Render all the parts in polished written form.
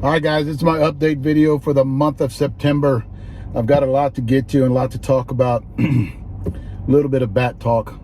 Hi guys, it's my update video for the month of September. I've got a lot to get to and a lot to talk about. A little bit of bat talk.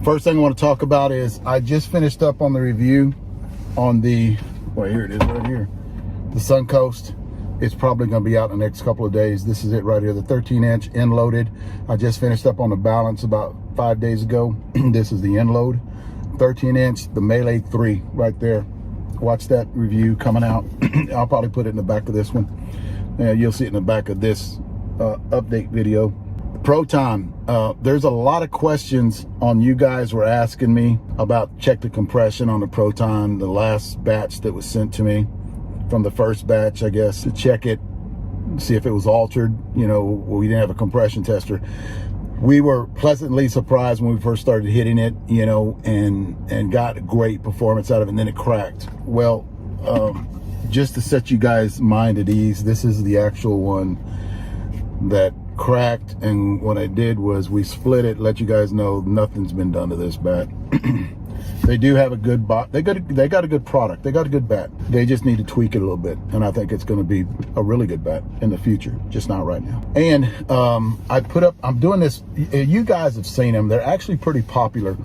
First thing I want to talk about is I just finished up on the review on the, well, here it is right here, the Suncoast. It's probably going to be out in the next couple of days. This is it right here, the 13-inch end loaded. I just finished up on the balance about 5 days ago. This is the end load, 13-inch, the Melee 3 right there. Watch that review coming out. I'll probably put it in the back of this one. You'll see it in the back of this update video. Proton, there's a lot of questions on you guys were asking me about check the compression on the Proton, the last batch that was sent to me from the first batch, I guess, to check it, see if it was altered. You know, we didn't have a compression tester. We were pleasantly surprised when we first started hitting it, you know, and got a great performance out of it, and then it cracked. Well, just to set you guys' mind at ease, this is the actual one that cracked, and what I did was we split it, let you guys know nothing's been done to this bat. They do have a good they got a good product. They got a good bat. They just need to tweak it a little bit, and I think it's going to be a really good bat in the future, just not right now. And I'm doing this, you guys have seen them. They're actually pretty popular.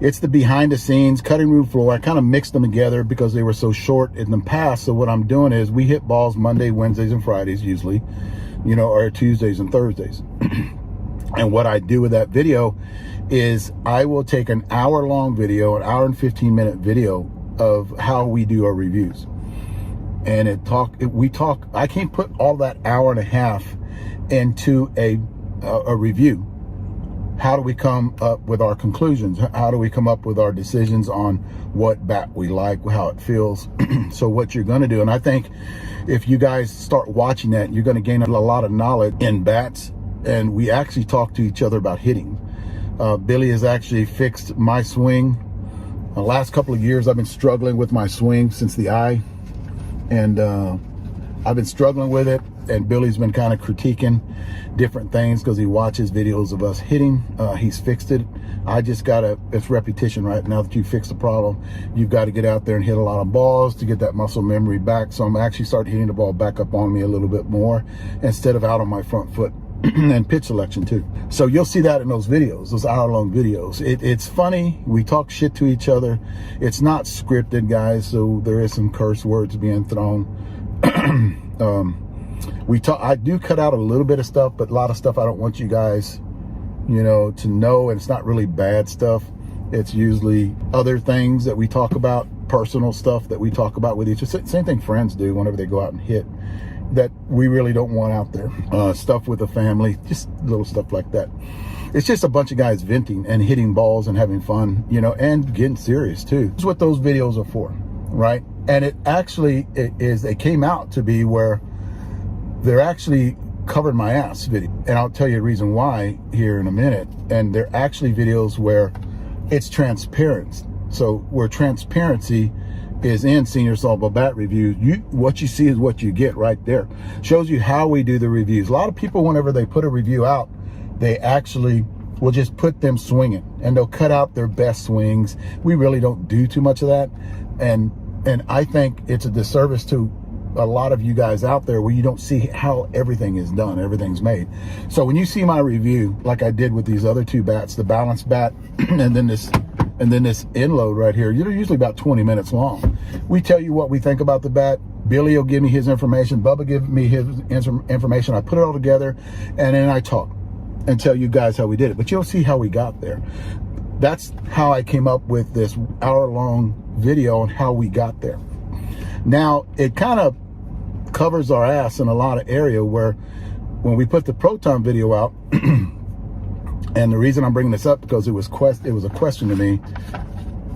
It's the behind the scenes cutting room floor. I kind of mixed them together because they were so short in the past. So what I'm doing is we hit balls Monday, Wednesdays, and Fridays usually, you know, or Tuesdays and Thursdays. And what I do with that video is I will take an hour-long video, an hour and 15-minute video of how we do our reviews. And I can't put all that hour and a half into a review. How do we come up with our conclusions? How do we come up with our decisions on what bat we like, how it feels? So what you're going to do, and I think if you guys start watching that, you're going to gain a lot of knowledge in bats. And we actually talk to each other about hitting. Billy has actually fixed my swing. The last couple of years I've been struggling with my swing since the eye, and I've been struggling with it, and Billy's been kind of critiquing different things because he watches videos of us hitting. He's fixed it. I just gotta, it's repetition, right? Now that you fix the problem, you've got to get out there and hit a lot of balls to get that muscle memory back. So I'm actually starting hitting the ball back up on me a little bit more instead of out on my front foot. And pitch selection too. So you'll see that in those videos, those hour-long videos. It's funny. We talk shit to each other. It's not scripted, guys, so there is some curse words being thrown. I do cut out a little bit of stuff, but a lot of stuff I don't want you guys, you know, to know, and it's not really bad stuff. It's usually other things that we talk about, personal stuff that we talk about with each other. Same thing friends do whenever they go out and hit, that we really don't want out there. Stuff with the family, just little stuff like that. It's just a bunch of guys venting and hitting balls and having fun, you know, and getting serious too. That's what those videos are for, right? And it actually they came out to be where they're actually covered my ass video. And I'll tell you the reason why here in a minute. And they're actually videos where it's transparent. So where transparency is in Senior Assault Bat Reviews, what you see is what you get right there. Shows you how we do the reviews. A lot of people, whenever they put a review out, they actually will just put them swinging, and they'll cut out their best swings. We really don't do too much of that, and I think it's a disservice to a lot of you guys out there where you don't see how everything is done, everything's made. So when you see my review, like I did with these other two bats, the balance bat and then this end load right here, you're usually about 20 minutes long. We tell you what we think about the bat. Billy will give me his information. Bubba give me his information. I put it all together, and then I talk and tell you guys how we did it. But you'll see how we got there. That's how I came up with this hour-long video on how we got there. Now, it kind of covers our ass in a lot of area where when we put the Proton video out, and the reason I'm bringing this up because it was a question to me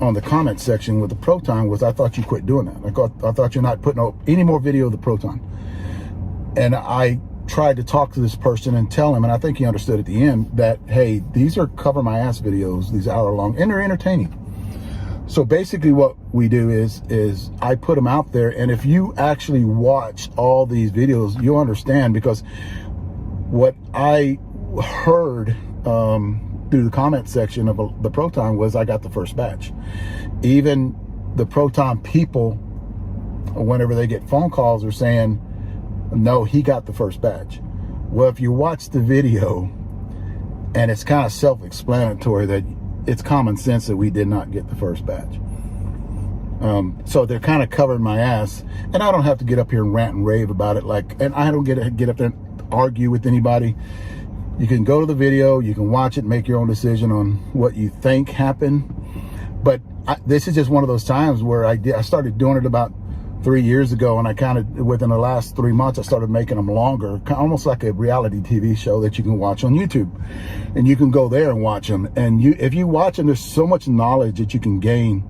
on the comment section with the Proton was, I thought you quit doing that. I thought you're not putting out any more video of the Proton. And I tried to talk to this person and tell him, and I think he understood at the end, that, hey, these are cover my ass videos, these hour long, and they're entertaining. So basically what we do is I put them out there, and if you actually watch all these videos, you'll understand, because what I heard through the comment section of the Proton was I got the first batch. Even the Proton people whenever they get phone calls, are saying, no, he got the first batch. Well, if you watch the video, and it's kind of self-explanatory that it's common sense that we did not get the first batch. So they're kind of covering my ass, and I don't have to get up here and rant and rave about it. And I don't get up there and argue with anybody. You can go to the video, you can watch it, make your own decision on what you think happened. But this is just one of those times where I started doing it about 3 years ago, and I kind of, within the last 3 months, I started making them longer, almost like a reality TV show that you can watch on YouTube. And you can go there and watch them. And if you watch them, there's so much knowledge that you can gain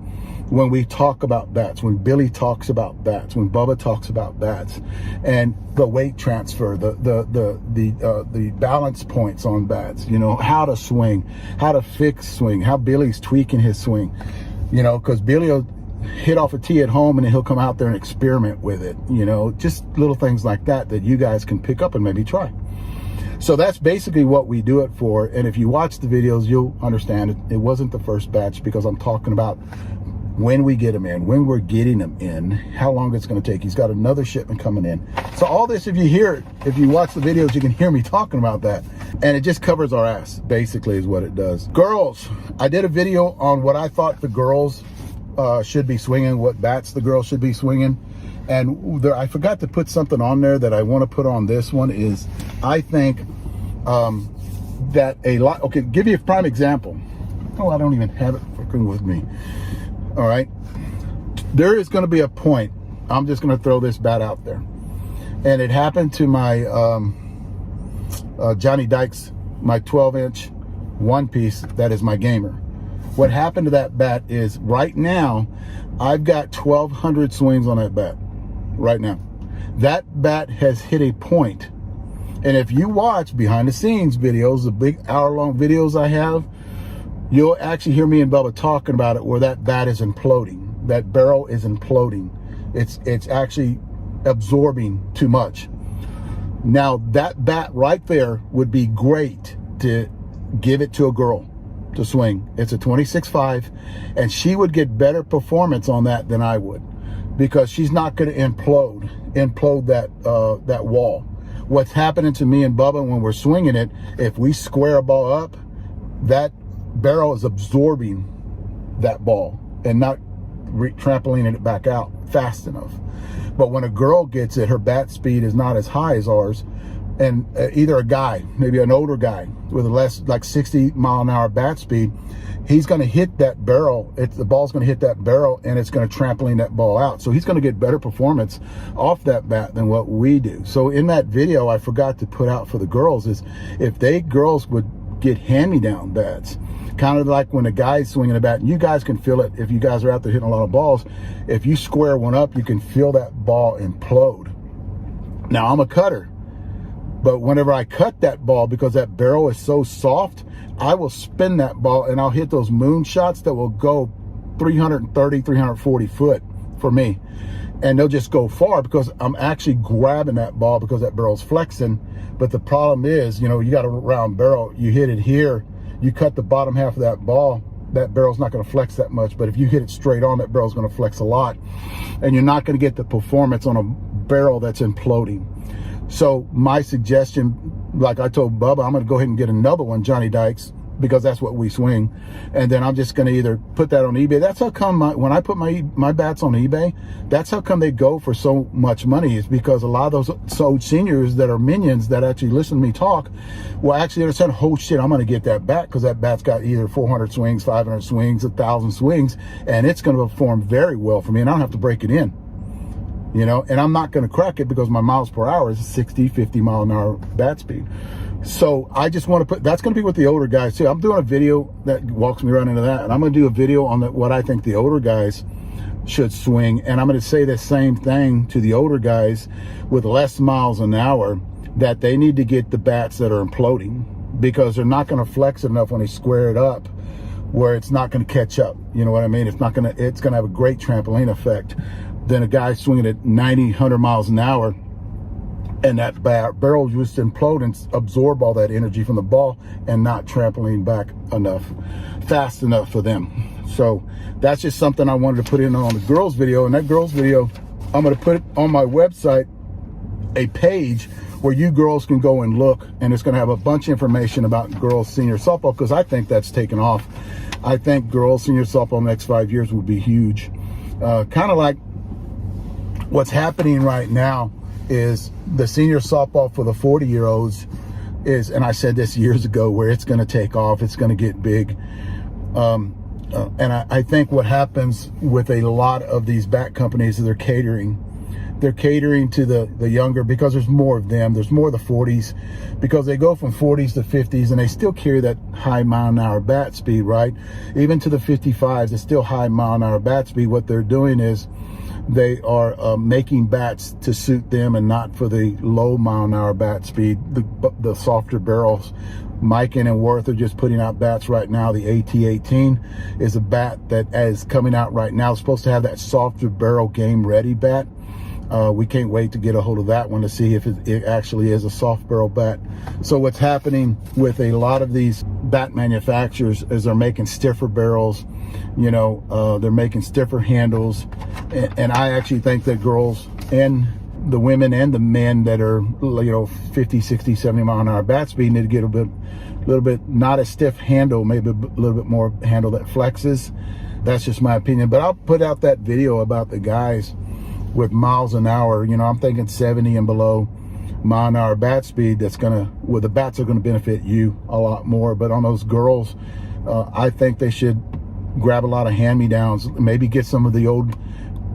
when we talk about bats, when Billy talks about bats, when Bubba talks about bats, and the weight transfer, the balance points on bats, you know, how to swing, how to fix swing, how Billy's tweaking his swing, you know, because Billy will hit off a tee at home and then he'll come out there and experiment with it, you know, just little things like that you guys can pick up and maybe try. So that's basically what we do it for. And if you watch the videos, you'll understand it wasn't the first batch, because I'm talking about when we get them in, when we're getting them in, how long it's going to take. He's got another shipment coming in. So all this, if you hear it, if you watch the videos, you can hear me talking about that. And it just covers our ass, basically, is what it does. Girls, I did a video on what I thought the girls should be swinging, what bats the girls should be swinging. And I forgot to put something on there that I want to put on this one. Is I think that okay, give you a prime example. Oh, I don't even have it freaking with me. All right, there is going to be a point, I'm just going to throw this bat out there, and it happened to my Johnny Dykes, my 12-inch one piece that is my gamer. What happened to that bat is, right now I've got 1,200 swings on that bat right now. That bat has hit a point, and if you watch behind the scenes videos, the big hour-long videos I have, you'll actually hear me and Bubba talking about it, where that bat is imploding. That barrel is imploding. It's actually absorbing too much. Now, that bat right there would be great to give it to a girl to swing. It's a 26.5, and she would get better performance on that than I would, because she's not going to implode that wall. What's happening to me and Bubba when we're swinging it, if we square a ball up, that barrel is absorbing that ball and not trampolining it back out fast enough. But when a girl gets it, her bat speed is not as high as ours, and either a guy, maybe an older guy with a less, like 60-mile-an-hour bat speed, he's going to hit that barrel. The ball's going to hit that barrel, and it's going to trampoline that ball out. So he's going to get better performance off that bat than what we do. So in that video, I forgot to put out for the girls is, if girls would get hand-me-down bats, kind of like when a guy's swinging a bat, and you guys can feel it if you guys are out there hitting a lot of balls. If you square one up, you can feel that ball implode. Now, I'm a cutter, but whenever I cut that ball, because that barrel is so soft, I will spin that ball and I'll hit those moon shots that will go 330, 340 foot for me. And they'll just go far because I'm actually grabbing that ball because that barrel's flexing. But the problem is, you know, you got a round barrel, you hit it here, you cut the bottom half of that ball, that barrel's not going to flex that much. But if you hit it straight on, that barrel's going to flex a lot. And you're not going to get the performance on a barrel that's imploding. So my suggestion, like I told Bubba, I'm going to go ahead and get another one, Johnny Dykes, because that's what we swing. And then I'm just going to either put that on eBay. That's how come when I put my bats on eBay, that's how come they go for so much money, is because a lot of those seniors that are minions that actually listen to me talk will actually understand, oh shit, I'm going to get that bat because that bat's got either 400 swings, 500 swings, 1,000 swings, and it's going to perform very well for me, and I don't have to break it in. You know, and I'm not going to crack it because my miles per hour is 60, 50 mile an hour bat speed. So I just want to put, that's going to be with the older guys too. I'm doing a video that walks me right into that. And I'm going to do a video on what I think the older guys should swing. And I'm going to say the same thing to the older guys with less miles an hour, that they need to get the bats that are imploding, because they're not going to flex enough when they square it up where it's not going to catch up. You know what I mean? It's going to have a great trampoline effect than a guy swinging at 90, 100 miles an hour, and that barrel just implode and absorb all that energy from the ball and not trampoline back fast enough for them. So that's just something I wanted to put in on the girls video. And that girls video, I'm going to put on my website a page where you girls can go and look, and it's going to have a bunch of information about girls senior softball, because I think that's taken off. I think girls senior softball in the next 5 years will be huge. Kind of like what's happening right now is the senior softball for the 40-year-olds is, and I said this years ago, where it's going to take off, it's going to get big. And I think what happens with a lot of these bat companies is they're catering to the younger, because there's more of them. There's more of the 40s, because they go from 40s to 50s, and they still carry that high mile-an-hour bat speed, right? Even to the 55s, it's still high mile-an-hour bat speed. What they're doing is they are making bats to suit them and not for the low mile-an-hour bat speed, the softer barrels. Mikan and Worth are just putting out bats right now. The AT-18 is a bat that is coming out right now. It's supposed to have that softer barrel game-ready bat. We can't wait to get a hold of that one to see if it actually is a soft barrel bat. So what's happening with a lot of these bat manufacturers is they're making stiffer barrels, you know, they're making stiffer handles. And I actually think that girls and the women and the men that are, you know, 50, 60, 70 mile an hour bat speed need to get a little bit, not a stiff handle, maybe a little bit more handle that flexes. That's just my opinion. But I'll put out that video about the guys with miles an hour. You know, I'm thinking 70 and below mile an hour bat speed. That's gonna, well, the bats are gonna benefit you a lot more. But on those girls, I think they should grab a lot of hand-me-downs, maybe get some of the old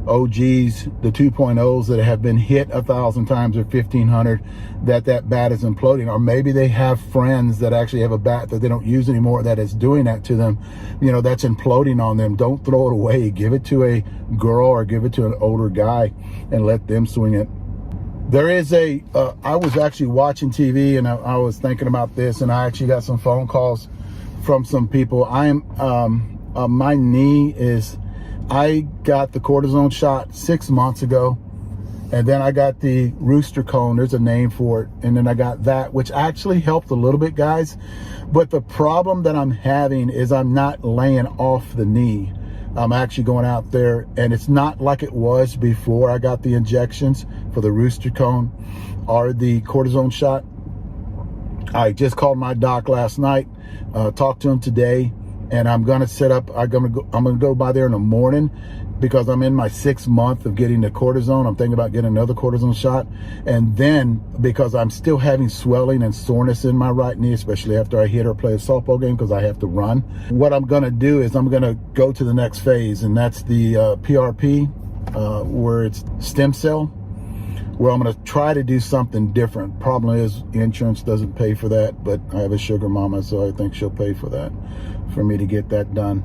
OGs, the 2.0s that have been hit 1,000 times or 1,500, that bat is imploding. Or maybe they have friends that actually have a bat that they don't use anymore that is doing that to them, you know, that's imploding on them. Don't throw it away. Give it to a girl or give it to an older guy and let them swing it. There is I was actually watching TV, and I was thinking about this, and I actually got some phone calls from some people. My knee is, I got the cortisone shot 6 months ago, and then I got the rooster cone. There's a name for it. And then I got that, which actually helped a little bit, guys. But the problem that I'm having is I'm not laying off the knee. I'm actually going out there, and it's not like it was before I got the injections for the rooster cone or the cortisone shot. I just called my doc last night, talked to him today, and I'm gonna set up, I'm gonna go by there in the morning, because I'm in my 6th month of getting the cortisone. I'm thinking about getting another cortisone shot. And then, because I'm still having swelling and soreness in my right knee, especially after I hit or play a softball game, because I have to run, what I'm gonna do is I'm gonna go to the next phase, and that's the PRP, where it's stem cell, where I'm gonna try to do something different. Problem is, insurance doesn't pay for that, but I have a sugar mama, so I think she'll pay for that, for me to get that done.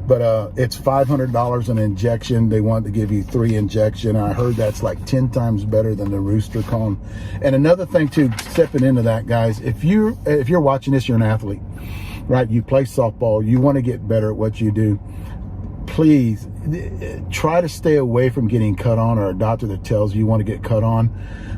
But it's $500 an injection. They want to give you 3 injections. I heard that's like 10 times better than the rooster cone. And another thing too, stepping into that, guys, if you're watching this, you're an athlete, right? You play softball, you want to get better at what you do. Please try to stay away from getting cut on, or a doctor that tells you want to get cut on.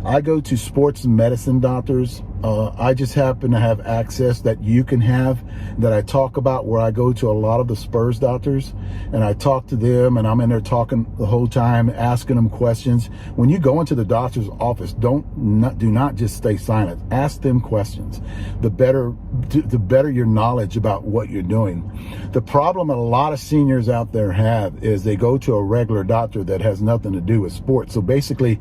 I go to sports medicine doctors. I just happen to have access that you can have, that I talk about, where I go to a lot of the Spurs doctors and I talk to them, and I'm in there talking the whole time, asking them questions. When you go into the doctor's office, do not just stay silent. Ask them questions. The better your knowledge about what you're doing. The problem a lot of seniors out there have is they go to a regular doctor that has nothing to do with sports. So basically,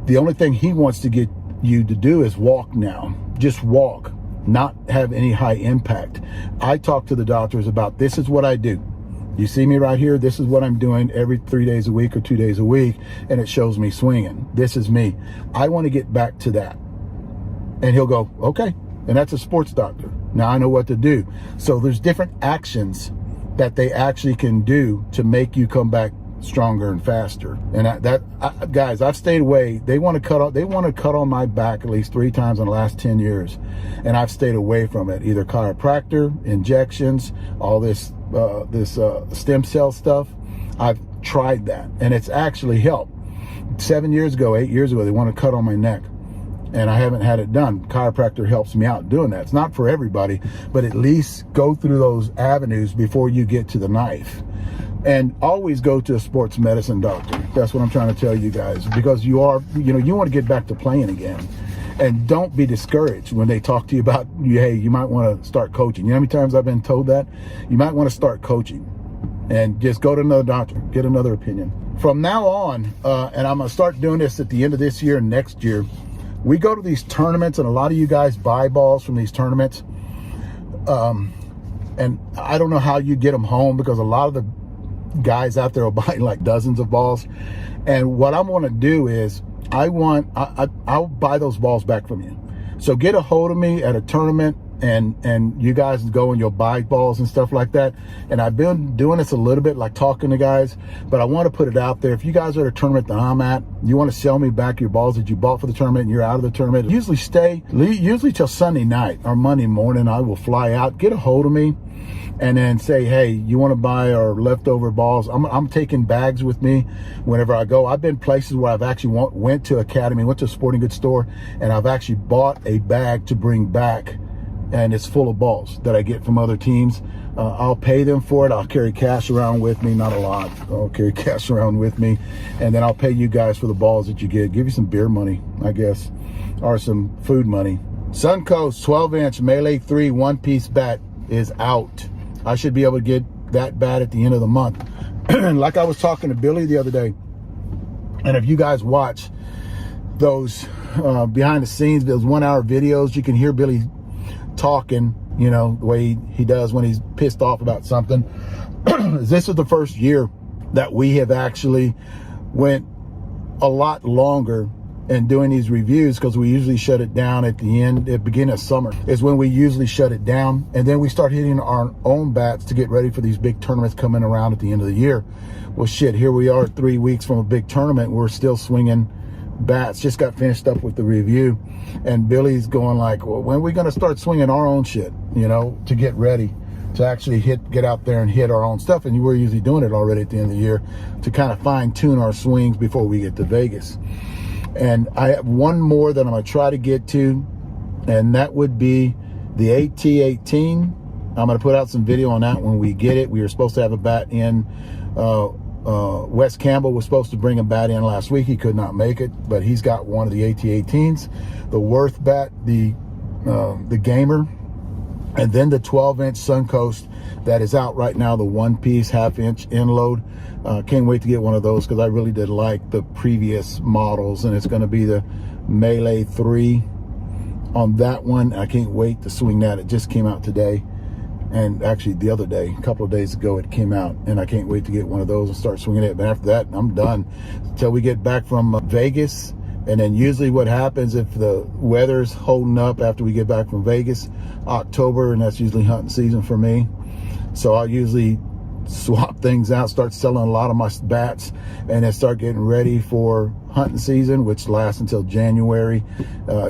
the only thing he wants to get you to do is walk now. Just walk, not have any high impact. I talk to the doctors about, this is what I do. You see me right here, this is what I'm doing every 3 days a week or 2 days a week, and it shows me swinging. This is me. I want to get back to that. And he'll go, okay. And that's a sports doctor. Now I know what to do. So there's different actions that they actually can do to make you come back stronger and faster. And guys, I've stayed away. They want to cut on my back at least 3 times in the last 10 years, and I've stayed away from it. Either chiropractor, injections, all this stem cell stuff. I've tried that, and it's actually helped. 7 years ago, 8 years ago, they want to cut on my neck, and I haven't had it done. Chiropractor helps me out doing that. It's not for everybody, but at least go through those avenues before you get to the knife. And always go to a sports medicine doctor. That's what I'm trying to tell you guys, because you want to get back to playing again. And don't be discouraged when they talk to you about, hey, you might want to start coaching. You know how many times I've been told that? You might want to start coaching. And just go to another doctor, get another opinion. From now on, and I'm going to start doing this at the end of this year and next year, we go to these tournaments, and a lot of you guys buy balls from these tournaments. And I don't know how you get them home, because a lot of the guys out there are buying like dozens of balls. And what I want to do is I'll buy those balls back from you. So get a hold of me at a tournament, and you guys go and you'll buy balls and stuff like that. And I've been doing this a little bit, like talking to guys, but I want to put it out there. If you guys are at a tournament that I'm at, you want to sell me back your balls that you bought for the tournament and you're out of the tournament, usually till Sunday night or Monday morning, I will fly out, get a hold of me, and then say, hey, you want to buy our leftover balls? I'm taking bags with me whenever I go. I've been places where I've actually went to Academy, went to a sporting goods store, and I've actually bought a bag to bring back, and it's full of balls that I get from other teams. I'll pay them for it. I'll carry cash around with me, not a lot. I'll carry cash around with me, and then I'll pay you guys for the balls that you get. Give you some beer money, I guess, or some food money. Suncoast 12-inch Melee 3 one-piece bat is out. I should be able to get that bat at the end of the month. Like I was talking to Billy the other day, and if you guys watch those behind the scenes, those 1-hour videos, you can hear Billy talking, the way he does when he's pissed off about something. This is the first year that we have actually went a lot longer and doing these reviews, because we usually shut it down at the beginning of summer is when we usually shut it down, and then we start hitting our own bats to get ready for these big tournaments coming around at the end of the year. Well, shit, here we are 3 weeks from a big tournament. We're still swinging bats. Just got finished up with the review, and Billy's going like, well, when are we going to start swinging our own shit, to get ready to actually get out there and hit our own stuff? And we're usually doing it already at the end of the year to kind of fine tune our swings before we get to Vegas. And I have one more that I'm going to try to get to, and that would be the AT-18. I'm going to put out some video on that when we get it. We were supposed to have a bat in. Wes Campbell was supposed to bring a bat in last week. He could not make it, but he's got one of the AT-18s. The Worth bat, the Gamer, and then the 12-inch Suncoast that is out right now, the one-piece half-inch end load. Can't wait to get one of those, because I really did like the previous models, and it's going to be the Melee 3 on that one. I can't wait to swing that. It just came out today, and actually the other day, a couple of days ago, it came out, and I can't wait to get one of those and start swinging it. But after that, I'm done until we get back from Vegas. And then usually what happens, if the weather's holding up after we get back from Vegas, October, and that's usually hunting season for me. So I'll usually swap things out, start selling a lot of my bats, and then start getting ready for hunting season, which lasts until January.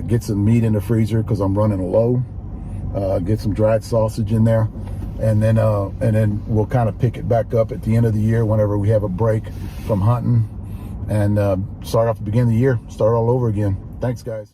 Get some meat in the freezer because I'm running low. Get some dried sausage in there, and then we'll kind of pick it back up at the end of the year whenever we have a break from hunting, and start off the beginning of the year, start all over again. Thanks, guys.